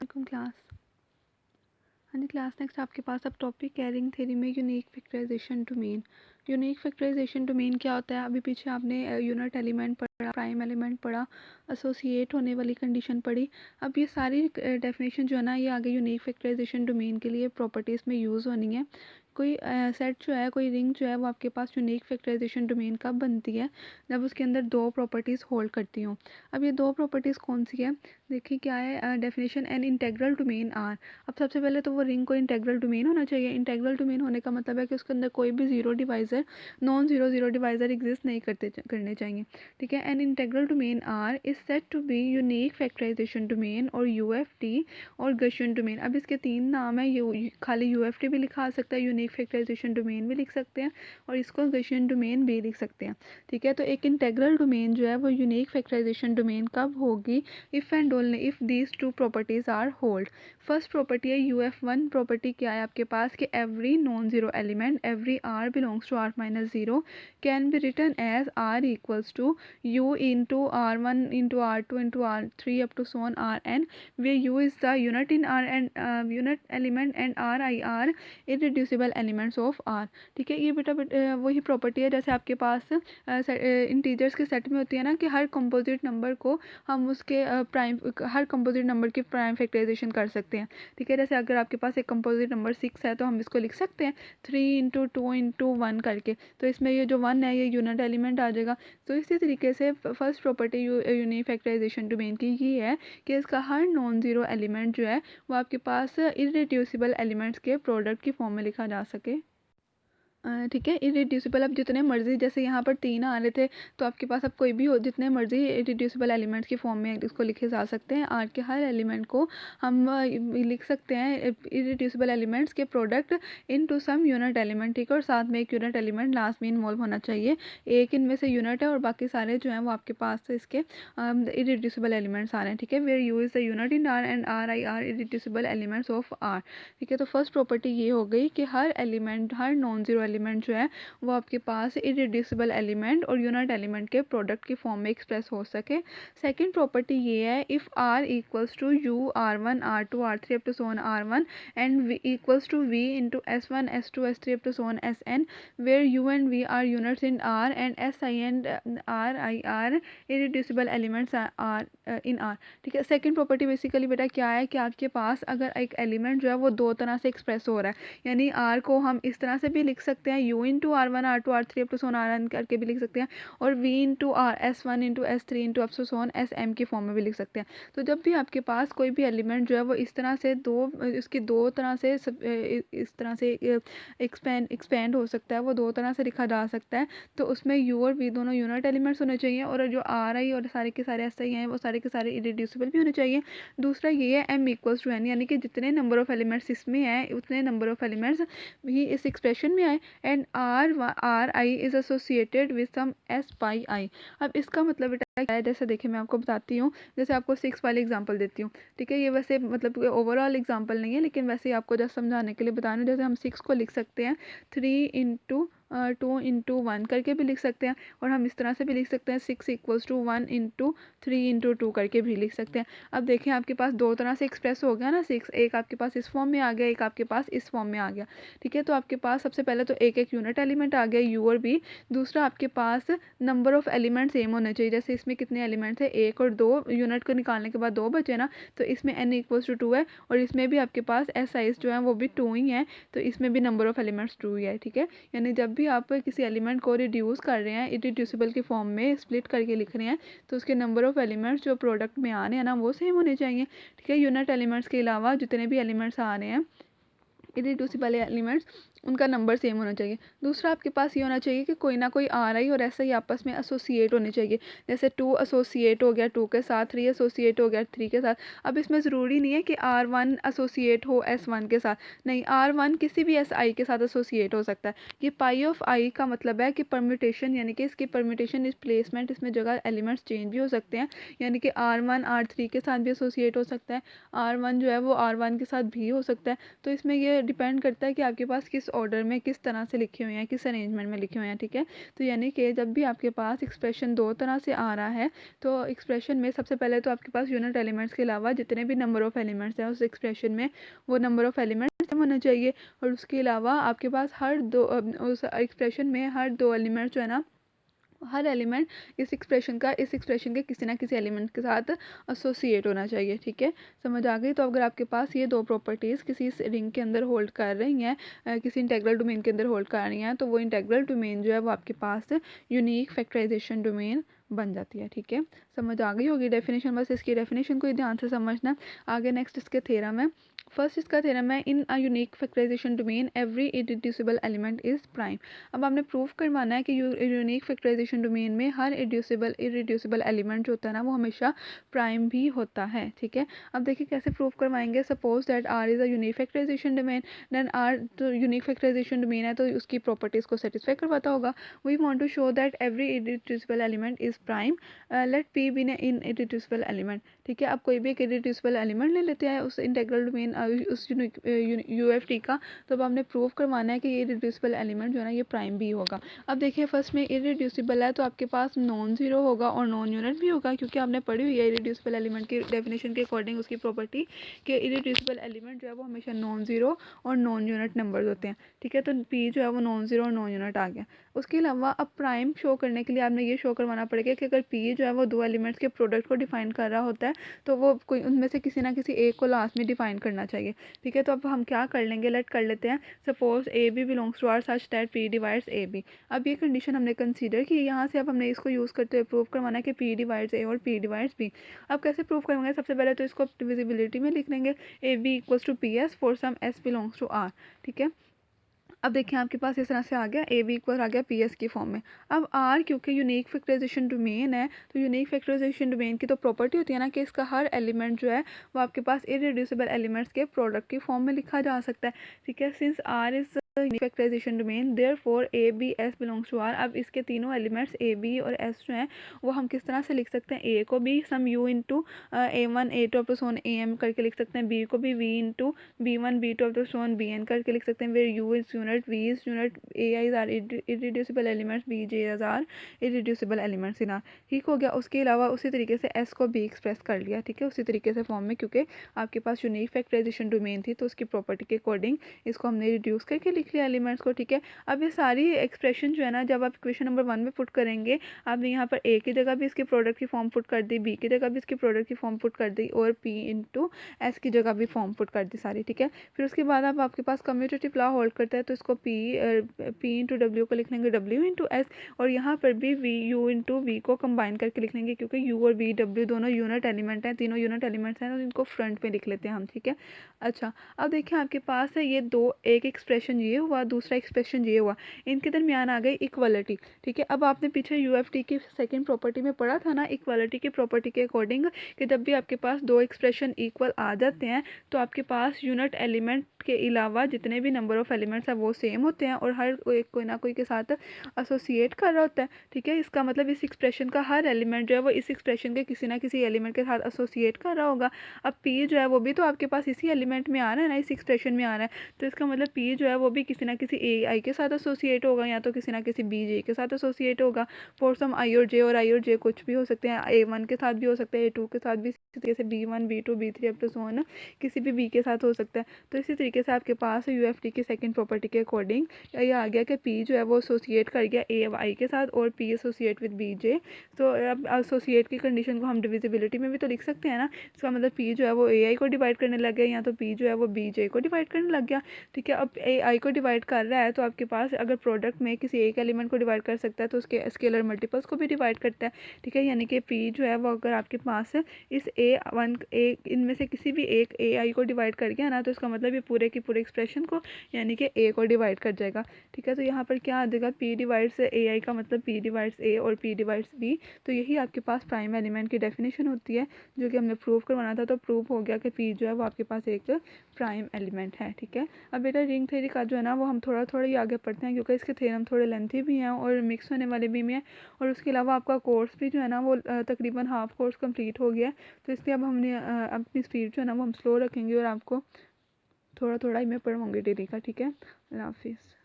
Welcome class. हाँ जी class, next आपके पास अब टॉपिक है रिंग थ्योरी में unique factorization domain. Unique factorization domain क्या होता है? अभी पीछे आपने यूनिट एलिमेंट पढ़ा, प्राइम एलिमेंट पढ़ा, एसोसिएट होने वाली कंडीशन पढ़ी। अब ये सारी डेफिनेशन जो है ना, ये आगे यूनिक फैक्टराइजेशन डोमेन के लिए प्रॉपर्टीज़ में यूज़ होनी है। कोई सेट जो है, कोई रिंग जो है, वो आपके पास यूनिक फैक्टराइजेशन डोमेन कब बनती है? जब उसके अंदर दो प्रॉपर्टीज़ होल्ड करती हों। अब ये दो प्रॉपर्टीज़ कौन सी है? देखिए क्या है definition, N integral domain are. अब सबसे पहले तो वो रिंग को इंटेग्रल डोमेन होना चाहिए। इंटेग्रल डोमेन होने का मतलब है कि उसके अंदर कोई भी zero divisor, non zero zero divisor exist नहीं करने चाहिए। ठीक है। An integral domain R is set to be unique factorization domain और यूएफडी और गशियन डोमेन। अब इसके तीन नाम है, खाली यूएफडी भी लिखा सकता है, यूनिक फैक्टराइजेशन डोमेन भी लिख सकते हैं, और इसको गशियन डोमेन भी लिख सकते हैं। ठीक है। तो एक इंटेग्रल डोमेन जो है वो यूनिक फैक्टराइजेशन डोमेन कब होगी? If and only if these two properties are hold. First property है UF1 प्रॉपर्टी। क्या है आपके पास कि every non zero element, every R belongs to R minus zero, can be written as R equals to U into R1 into R2 into R3 up to so on Rn, where U is the unit in R and unit element and Ri are irreducible elements of R। ठीक है। ये बेटा वही property है जैसे आपके पास integers के set में होती है ना, कि हर कंपोजिट नंबर को हम उसके हर कंपोजिट नंबर की प्राइम फैक्टराइजेशन कर सकते हैं। ठीक है। जैसे अगर आपके पास एक कंपोजिट नंबर 6 है तो हम इसको लिख सकते हैं 3 इंटू 2 इंटू 1 करके, तो इसमें ये जो 1 है ये यूनिट एलिमेंट आ जाएगा। तो इसी तरीके से first property unique factorization domain की ये है कि इसका हर नॉन ज़ीरो एलिमेंट जो है वो आपके पास इररिड्यूसिबल एलिमेंट्स के प्रोडक्ट की फॉर्म में लिखा जा सके। ठीक है। इरेड्यूसिबल, अब जितने मर्जी, जैसे यहाँ पर 3 आ रहे थे तो आपके पास अब कोई भी हो, जितने मर्जी इरेड्यूसिबल एलिमेंट्स की फॉर्म में इसको लिखे जा सकते हैं। आर के हर एलिमेंट को हम लिख सकते हैं इरेड्यूसिबल एलिमेंट्स के product into some unit element. ठीक है। और साथ में एक यूनिट एलिमेंट लास्ट में इन्वॉल्व होना चाहिए। एक इनमें से यूनिट है और बाकी सारे जो हैं वो आपके पास इसके इरेड्यूसिबल एलिमेंट्स आ रहे हैं। ठीक है। Where U is the unit in R and R I are irreducible elements of R. ठीक है। तो फर्स्ट प्रॉपर्टी ये हो गई कि हर एलिमेंट, हर नॉन जीरो एलिमेंट जो है वो आपके पास इरेड्यूसिबल एलिमेंट और यूनिट एलिमेंट के प्रोडक्ट की फॉर्म में एक्सप्रेस हो सके। सेकंड प्रॉपर्टी ये है, if R equals to U R1 R2 R3 up to so on R1 and we equals to V into S1 S2 S3 up to so on Sn, where U and V are units in R and S I and R I are irreducible elements are in R। ठीक है। Second property basically बेटा क्या है कि आपके पास अगर एक element जो है वो दो तरह से एक्सप्रेस हो रहा है, यानी आर को हम इस तरह से भी लिख सकते हैं, U into R1 R2 R3 up to so on Rn करके भी लिख सकते हैं, और V into R S1 into S3 into up to so on Sm की फॉर्म में भी लिख सकते हैं। तो जब भी आपके पास कोई भी एलिमेंट जो है वो इस तरह से इसकी दो तरह से इस तरह से एक्सपेंड हो सकता है, वो दो तरह से लिखा जा सकता है, तो उसमें यू और वी दोनों यूनिट एलिमेंट्स होने चाहिए, और जो आर आई और सारे के सारे एस आई हैं वो सारे के सारे इरेड्यूसिबल भी होने चाहिए। दूसरा ये है m इक्वल्स टू n, यानी कि जितने नंबर ऑफ एलिमेंट्स इसमें हैं उतने नंबर ऑफ एलिमेंट्स भी इस एक्सप्रेशन में आए, and R I is associated with some S pi I. अब इसका मतलब बेटा क्या है, जैसे देखिए मैं आपको बताती हूँ, जैसे आपको 6 वाले एग्जांपल देती हूँ। ठीक है। ये वैसे मतलब ओवरऑल एग्जांपल नहीं है, लेकिन वैसे ही आपको जस्ट समझाने के लिए बता रही हूँ। जैसे हम 6 को लिख सकते हैं 3 इंटू 2 इंटू 1 करके भी लिख सकते हैं, और हम इस तरह से भी लिख सकते हैं 6 इक्वल्स टू 1 इंटू 3 इंटू 2 करके भी लिख सकते हैं। अब देखें आपके पास दो तरह से एक्सप्रेस हो गया ना 6, एक आपके पास इस फॉर्म में आ गया, एक आपके पास इस फॉर्म में आ गया। ठीक है। तो आपके पास सबसे पहले तो एक एक यूनिट एलिमेंट आ गया यू और बी। दूसरा आपके पास नंबर ऑफ एलिमेंट सेम होने चाहिए, जैसे इसमें कितने एलिमेंट्स है, 1 और 2, यूनिट को निकालने के बाद 2 बचे ना, तो इसमें n इक्वल्स टू 2 है, और इसमें भी आपके पास एस साइज जो है वो भी 2 ही है, तो इसमें भी नंबर ऑफ एलिमेंट्स 2 ही है। ठीक है। यानी जब भी आप किसी एलिमेंट को रिड्यूस कर रहे हैं, इरेड्यूसिबल की फॉर्म में स्प्लिट करके लिख रहे हैं, तो उसके नंबर ऑफ एलिमेंट्स जो प्रोडक्ट में आ रहे हैं ना वो सेम होने चाहिए। ठीक है। यूनिट एलिमेंट्स के अलावा जितने भी एलिमेंट्स आ रहे हैं इरेड्यूसिबल एलिमेंट्स, उनका नंबर सेम होना चाहिए। दूसरा आपके पास ये होना चाहिए कि कोई ना कोई आर आई और ऐसा ही आपस में एसोसिएट होने चाहिए, जैसे 2 एसोसिएट हो गया 2 के साथ, 3 एसोसिएट हो गया 3 के साथ। अब इसमें ज़रूरी नहीं है कि R1 एसोसिएट हो S1 के साथ, नहीं, R1 किसी भी SI के साथ एसोसिएट हो सकता है। ये पाई ऑफ आई का मतलब है कि परम्यूटेशन, यानी कि इसकी परम्यूटेशन इस प्लेसमेंट, इसमें जगह एलिमेंट्स चेंज भी हो सकते हैं, यानी कि R1 R3 के साथ भी एसोसिएट हो सकता है, R1 जो है वो R1 के साथ भी हो सकता है। तो इसमें ये ये डिपेंड करता है कि आपके पास किस ऑर्डर में किस तरह से लिखे हुए हैं, किस अरेंजमेंट में लिखे हुए हैं, ठीक है। तो यानी कि जब भी आपके पास एक्सप्रेशन दो तरह से आ रहा है तो एक्सप्रेशन में सबसे पहले तो आपके पास यूनिट एलिमेंट्स के अलावा जितने भी नंबर ऑफ़ एलिमेंट्स हैं उस एक्सप्रेशन में वो नंबर ऑफ़ एलिमेंट्स होना चाहिए। और उसके अलावा आपके पास उस एक्सप्रेशन में हर दो एलिमेंट्स जो है ना, हर एलिमेंट इस एक्सप्रेशन के किसी ना किसी एलिमेंट के साथ एसोसिएट होना चाहिए, ठीक है। समझ आ गई। तो अगर आपके पास ये दो प्रॉपर्टीज़ किसी रिंग के अंदर होल्ड कर रही हैं, किसी इंटेग्रल डोमेन के अंदर होल्ड कर रही हैं, तो वो इंटेग्रल डोमेन जो है वो आपके पास यूनिक फैक्टराइजेशन डोमेन बन जाती है, ठीक है। समझ आ गई होगी डेफिनेशन, बस इसकी डेफिनेशन को ही ध्यान से समझना। आगे नेक्स्ट इसके थ्योरम है। फर्स्ट इसका थ्योरम है, in a unique factorization domain every irreducible element is prime. अब आपने प्रूफ करवाना है कि यूनिक फैक्टराइजेशन डोमेन में हर इरेड्यूसिबल एलिमेंट जो होता है ना वो हमेशा प्राइम भी होता है, ठीक है। अब देखिए कैसे प्रूफ करवाएंगे। Suppose that R is a unique factorization domain, then R तो यूनिक फैक्टराइजेशन डोमेन है तो उसकी प्रॉपर्टीज़ को सेटिस्फाई करवाता होगा। We want to show that every irreducible element is prime, let P be in irreducible element, ठीक है। अब कोई भी एक इरेड्यूसिबल एलिमेंट ले लेते हैं उस इंटेग्रल डोमेन उस यूएफटी का। तो अब हमने प्रूव करवाना है कि ये इरेड्यूसिबल एलिमेंट जो है ना ये प्राइम भी होगा। अब देखिए फर्स्ट में इरेड्यूसिबल है तो आपके पास नॉन ज़ीरो होगा और नॉन यूनिट भी होगा, क्योंकि आपने पढ़ी हुई है इरेड्यूसिबल एलिमेंट की डेफिनेशन के अकॉर्डिंग उसकी प्रॉपर्टी कि इरेड्यूसिबल एलिमेंट जो है वो हमेशा नॉन ज़ीरो और नॉन यूनिट नंबर्स होते हैं, ठीक है। तो पी जो है वो नॉन ज़ीरो और नॉन यूनिट आ गया। उसके अलावा अब प्राइम शो करने के लिए आपने ये शो करवाना पड़ेगा कि अगर पी जो है वो दो एलिमेंट्स के प्रोडक्ट को डिफाइन कर रहा होता है तो वो कोई उनमें से किसी ना किसी एक को लास्ट में डिफाइन करना चाहिए, ठीक है। तो अब हम क्या कर लेंगे, लेट कर लेते हैं। Suppose A B belongs to R such that P divides A B. अब ये कंडीशन हमने कंसीडर की, यहाँ से अब हमने इसको यूज़ करते हुए प्रूव करवाना है कि पी डिवाइड्स ए और पी डिवाइड्स बी। अब कैसे प्रूव करेंगे, सबसे पहले तो इसको डिविजिबिलिटी में लिख लेंगे, A B equals to P S for some S belongs to R, ठीक है। अब देखिए आपके पास इस तरह से आ गया, ए बी इक्वल आ गया पी एस की फॉर्म में। अब आर क्योंकि यूनिक फैक्टराइजेशन डोमेन है तो यूनिक फैक्टराइजेशन डोमेन की तो प्रॉपर्टी होती है ना कि इसका हर एलिमेंट जो है वो आपके पास इरेड्यूसिबल एलिमेंट्स के प्रोडक्ट की फॉर्म में लिखा जा सकता है, ठीक है। Since R is factorization domain therefore A B S belongs to R. अब इसके तीनों एलिमेंट्स ए बी और एस जो हैं वो हम किस तरह से लिख सकते हैं, ए को भी some U into A one A two up to so on A M करके लिख सकते हैं, बी को भी V into B one B two up to so on B N करके लिख सकते हैं, where U is unit, V is unit, A I's are irreducible elements, B J are irreducible elements in R, ठीक हो गया। उसके अलावा उसी तरीके से एस को भी एक्सप्रेस कर लिया, ठीक है, उसी तरीके से फॉर्म में, क्योंकि आपके पास यूनिक फैक्टराइजेशन डोमेन थी तो उसकी प्रॉपर्टी के अकॉर्डिंग इसको हमने रिड्यूस करके लिख लिया एलिमेंट्स को, ठीक है। अब ये सारी एक्सप्रेशन जो है ना जब आप इक्वेशन नंबर 1 में पुट करेंगे, आपने यहाँ पर ए की जगह भी इसके प्रोडक्ट की फॉर्म पुट कर दी, बी की जगह भी इसके प्रोडक्ट की फॉर्म पुट कर दी और पी इंटू एस की जगह भी फॉर्म पुट कर दी सारी, ठीक है। फिर उसके बाद अब आपके पास कम्यूटेटिव लॉ होल्ड करता है तो इसको पी इंटू डब्ल्यू को लिख लेंगे डब्ल्यू इंटू एस, और यहाँ पर भी वी यू इंटू वी को कंबाइन करके लिख लेंगे, क्योंकि यू और वी डब्ल्यू दोनों यूनिट एलिमेंट हैं, तीनों यूनिट एलिमेंट्स हैं तो इनको फ्रंट में लिख लेते हैं हम, ठीक है। अच्छा अब देखिए आपके पास है ये दो, एक एक्सप्रेशन ये हुआ, दूसरा एक्सप्रेशन ये हुआ, इनके दरमियान आ गई इक्वलिटी, ठीक है। अब आपने पीछे यूएफटी की सेकंड प्रॉपर्टी में पढ़ा था ना इक्वलिटी की प्रॉपर्टी के अकॉर्डिंग कि जब भी आपके पास दो एक्सप्रेशन इक्वल आ जाते हैं तो आपके पास यूनिट एलिमेंट के अलावा जितने भी नंबर ऑफ एलिमेंट्स हैं वो सेम होते हैं और हर कोई ना कोई के साथ एसोसिएट कर रहा होता है, ठीक है। इसका मतलब इस एक्सप्रेशन का हर एलिमेंट जो है वो इस एक्सप्रेशन के किसी ना किसी एलिमेंट के साथ एसोसिएट कर रहा होगा। अब पी जो है वो भी तो आपके पास इसी एलिमेंट में आ रहा है ना, इस एक्सप्रेशन में आ रहा है, तो इसका मतलब पी जो है वो भी किसी ना किसी ए आई के साथ एसोसिएट होगा या तो किसी ना किसी बी जे के साथ एसोसिएट होगा। फॉर सम आई और जे कुछ भी हो सकते हैं, ए वन के साथ भी हो सकता है, ए टू के साथ भी, जैसे B one B two B three up to so on किसी भी बी के साथ हो सकता है। तो इसी तरीके से आपके पास यू एफ टी की सेकेंड प्रॉपर्टी के अकॉर्डिंग ये आ गया कि पी जो है वो एसोसिएट कर गया ए आई के साथ और P associate with B J. तो अब एसोसिएट की कंडीशन को हम डिविजिबिलिटी में भी तो लिख सकते हैं ना, इसका मतलब पी जो है वो ए आई को डिवाइड करने लग गया या तो पी जो है वो बी जे को डिवाइड करने लग गया, ठीक है। अब ए आई को डिवाइड कर रहा है तो आपके पास अगर प्रोडक्ट में किसी एक एलिमेंट को डिवाइड कर सकता है तो उसके स्केलर मल्टीपल्स को भी डिवाइड करता है, ठीक है। यानी कि पी जो है वो अगर आपके पास इस ए वन ए इनमें से किसी भी एक ए आई को डिवाइड कर गया ना तो इसका मतलब ये पूरे की पूरे एक्सप्रेशन को यानी कि ए को डिवाइड कर जाएगा, ठीक है। तो यहाँ पर क्या आ जाएगा, पी डिवाइड्स ए आई का मतलब पी डिवाइड्स ए और पी डिवाइड्स बी। तो यही आपके पास प्राइम एलिमेंट की डेफिनेशन होती है जो कि हमने प्रूव करवाना था, तो प्रूव हो गया कि पी जो है वो आपके पास एक प्राइम एलिमेंट है, ठीक है। अब बेटा रिंग थ्योरी का जो है ना वो हम थोड़ा थोड़ा ही आगे पढ़ते हैं क्योंकि इसके थ्योरम थोड़े लेंथी भी हैं और मिक्स होने वाले भी हैं, और उसके अलावा आपका कोर्स भी जो है ना वो तकरीबन हाफ कोर्स कंप्लीट हो गया है, तो इसलिए अब हमने अपनी स्पीड जो है ना वो हम स्लो रखेंगे और आपको थोड़ा थोड़ा ही मैं पढ़वाऊँगी डेली का, ठीक है। अल्लाह हाफिज़।